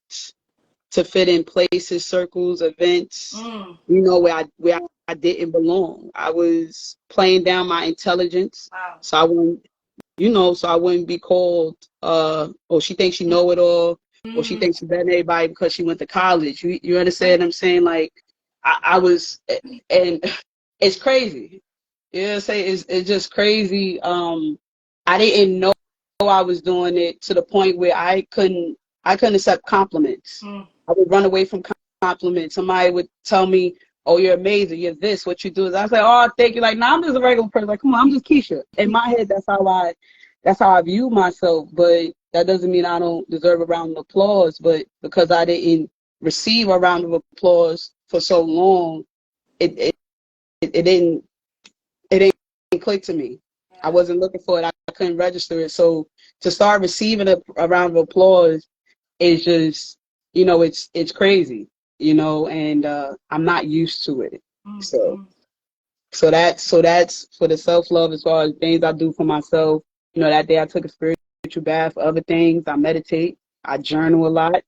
to fit in places, circles, events, you know, where I didn't belong. I was playing down my intelligence, so I wouldn't, you know, so I wouldn't be called, oh, she thinks she know it all, or she thinks she's better than everybody because she went to college. You understand what I'm saying? Like, I was, and it's crazy. You know what I'm saying? It's just crazy. I didn't know I was doing it to the point where I couldn't accept compliments. I would run away from compliments. Somebody would tell me, oh, you're amazing, you're this, what you do. I was like, oh, thank you. Like, nah, I'm just a regular person. Like, come on, I'm just Keisha. In my head, that's how I view myself. But that doesn't mean I don't deserve a round of applause. But because I didn't receive a round of applause for so long, it didn't click to me. I wasn't looking for it. I couldn't register it. So to start receiving a round of applause is just, you know, it's crazy, you know, and I'm not used to it. So that's for the self-love, as far as things I do for myself. You know, that day I took a spiritual bath. For other things, I meditate. I journal a lot.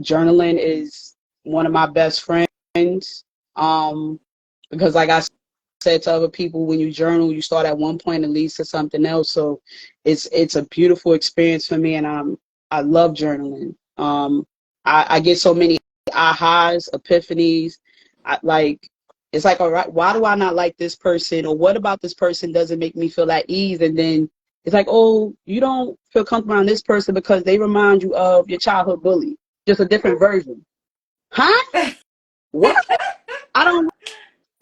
Journaling is one of my best friends, because like I said to other people, when you journal, you start at one point and leads to something else. So it's a beautiful experience for me, and I love journaling. I get so many ahas, epiphanies. It's like, all right, why do I not like this person, or what about this person doesn't make me feel at ease? And then it's like, oh, you don't feel comfortable around this person because they remind you of your childhood bully, just a different version. Huh? What? I don't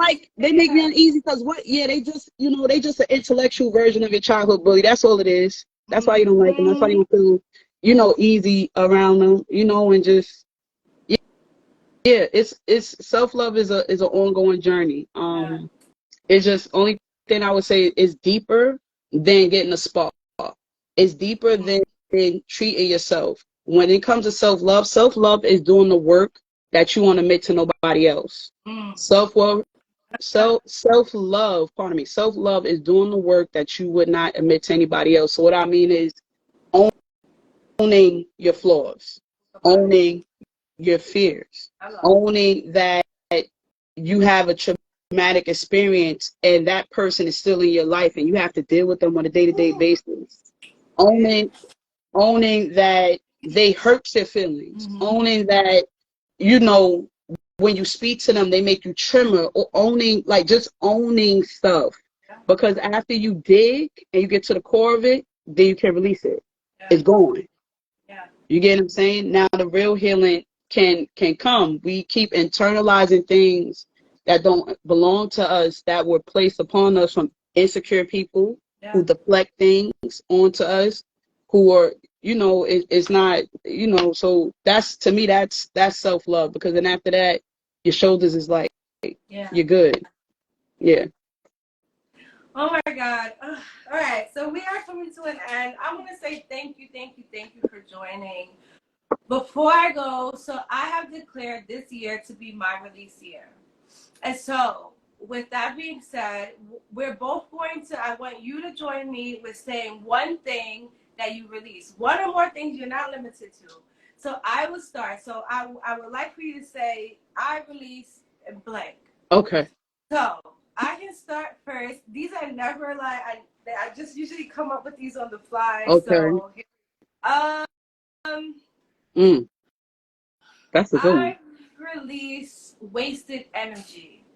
like, they make me uneasy because what? Yeah, they just, you know, they just an intellectual version of your childhood bully. That's all it is. That's why you don't like them. That's why you don't feel, you know, easy around them, you know, and just, yeah, it's self-love is an ongoing journey. It's just, only thing I would say is deeper than getting a spa. It's deeper than treating yourself. When it comes to self-love is doing the work that you want to admit to nobody else. Self-worth Self-love, pardon me, self-love is doing the work that you would not admit to anybody else. So what I mean is owning your flaws, Okay. owning your fears, I love it. owning that you have a traumatic experience and that person is still in your life and you have to deal with them on a day-to-day Ooh. basis. Yeah. Owning that they hurt your feelings, Mm-hmm. owning that, you know, when you speak to them, they make you tremor, or owning, like just owning stuff. Yeah. Because after you dig and you get to the core of it, then you can release it. Yeah. It's gone. Yeah. You get what I'm saying? Now the real healing can come. We keep internalizing things that don't belong to us, that were placed upon us from insecure people Yeah. who deflect things onto us, who are, it's not, so that's, to me, that's self-love, because then after that, your shoulders is like, Yeah. you're good. Yeah. Oh my God. Ugh. All right. So we are coming to an end. I want to say thank you, thank you, thank you for joining. Before I go, so I have declared this year to be my release year. And so, with that being said, we're both going to, I want you to join me with saying one thing that you release. One or more things, you're not limited to. So I will start. So I would like for you to say, I release blank. Okay. So I can start first. These are never like, I just usually come up with these on the fly. Okay. So, um, Mm, that's a good one. I release wasted energy.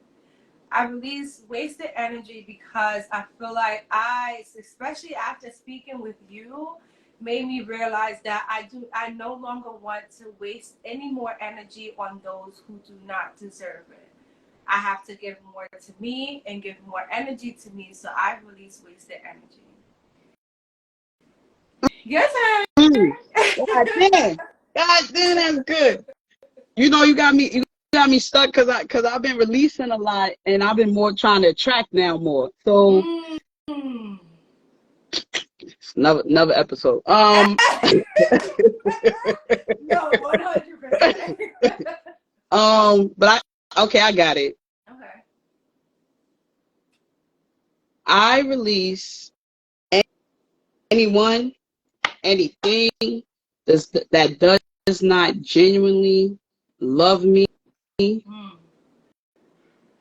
I release wasted energy because I feel like especially after speaking with you, made me realize that I no longer want to waste any more energy on those who do not deserve it. I have to give more to me and give more energy to me, so I release wasted energy. Your Mm. God turn. damn. God damn, that's good. You got me stuck because I've been releasing a lot and I've been more trying to attract now more. So Mm. another episode. No, 100%. But okay, I got it. Okay. I release anyone, anything that does not genuinely love me,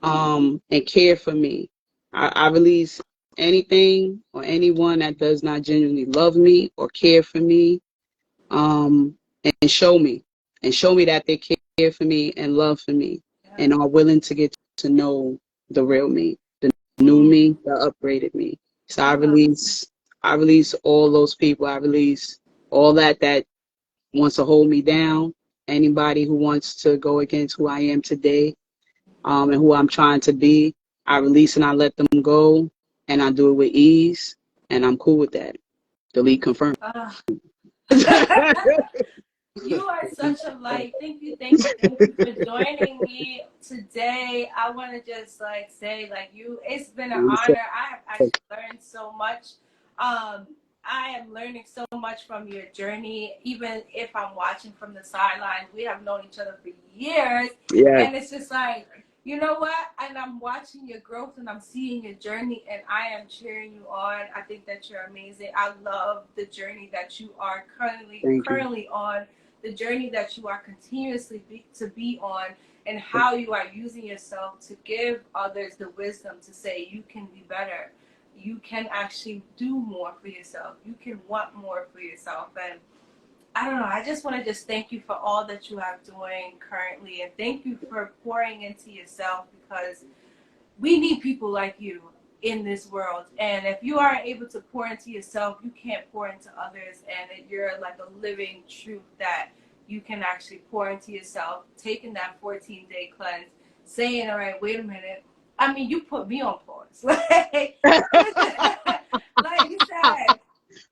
Mm. and care for me. I release anything or anyone that does not genuinely love me or care for me, um, and show me that they care for me and love for me Yeah. and are willing to get to know the real me, the new Mm. me, the upgraded me. So I love it. I release all those people. I release all that wants to hold me down. Anybody who wants to go against who I am today, and who I'm trying to be, I release and I let them go, and I do it with ease, and I'm cool with that. Delete, confirm. Uh, you are such a light. Thank you, thank you, thank you for joining me today. I want to just like say, like it's been an honor. I have actually learned so much. I am learning so much from your journey, even if I'm watching from the sidelines. We have known each other for years, Yeah, and it's just like, you know what? And I'm watching your growth and I'm seeing your journey, and I am cheering you on. I think that you're amazing. I love the journey that you are thank you. currently on, the journey that you are continuously to be on, and how you are using yourself to give others the wisdom to say you can be better. You can actually do more for yourself. You can want more for yourself. And I don't know. I just want to just thank you for all that you are doing currently, and thank you for pouring into yourself, because we need people like you in this world. And if you aren't able to pour into yourself, you can't pour into others. And you're like a living truth that you can actually pour into yourself, taking that 14-day cleanse, saying, all right, wait a minute. I mean, you put me on pause. Like you said,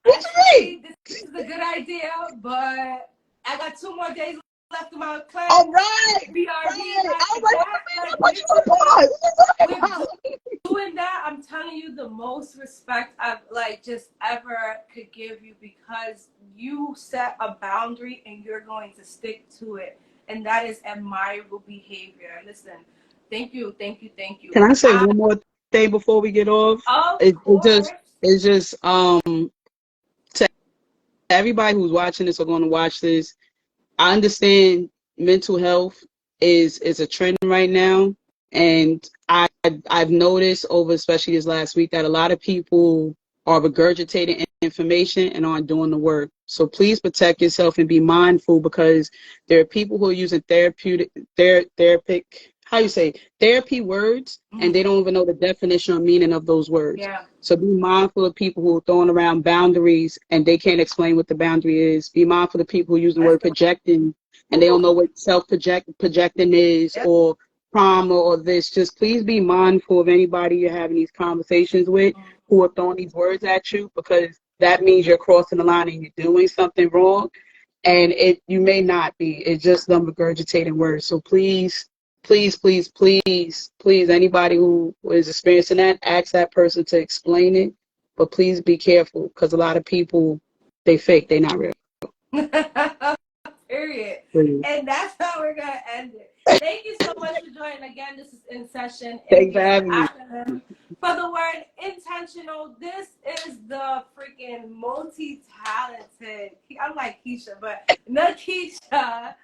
What you mean? actually, this is a good idea, but I got 2 more days left of my All cleanse. right, BRB, right. I was like like, what that, you mean? I like put you on literally, pause. What you with talking about? doing that, I'm telling you, the most respect I've like just ever could give you, because you set a boundary and you're going to stick to it, and that is admirable behavior. Listen, Thank you, thank you, thank you. Can I say one more thing before we get off? Of It course. it's just to everybody who's watching this or going to watch this, I understand mental health is a trend right now, and I've noticed over especially this last week that a lot of people are regurgitating information and aren't doing the work. So please protect yourself and be mindful, because there are people who are using therapy words, and they don't even know the definition or meaning of those words. Yeah. So be mindful of people who are throwing around boundaries and they can't explain what the boundary is. Be mindful of people who use the word projecting and they don't know what projecting is, or trauma or this. Just please be mindful of anybody you're having these conversations with who are throwing these words at you, because that means you're crossing the line and you're doing something wrong. And you may not be. It's just them regurgitating words. So please, anybody who is experiencing that, ask that person to explain it. But please be careful, because a lot of people, they fake. They're not real. Period. Please. And that's how we're going to end it. Thank you so much for joining. Again, this is In Session. Thanks for having me. Acronym for the word intentional. This is the freaking multi-talented, I'm like Keisha, but Nakisha.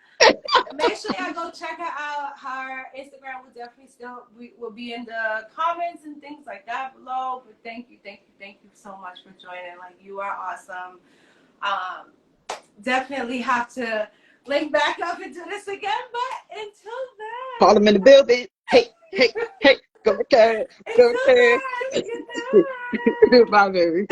Make sure y'all go check her out. Her Instagram will definitely will be in the comments and things like that below. But thank you so much for joining. Like, you are awesome. Definitely have to link back up and do this again. But until then, Call them in the building. Hey, go ahead. Until then, good night. Bye, baby.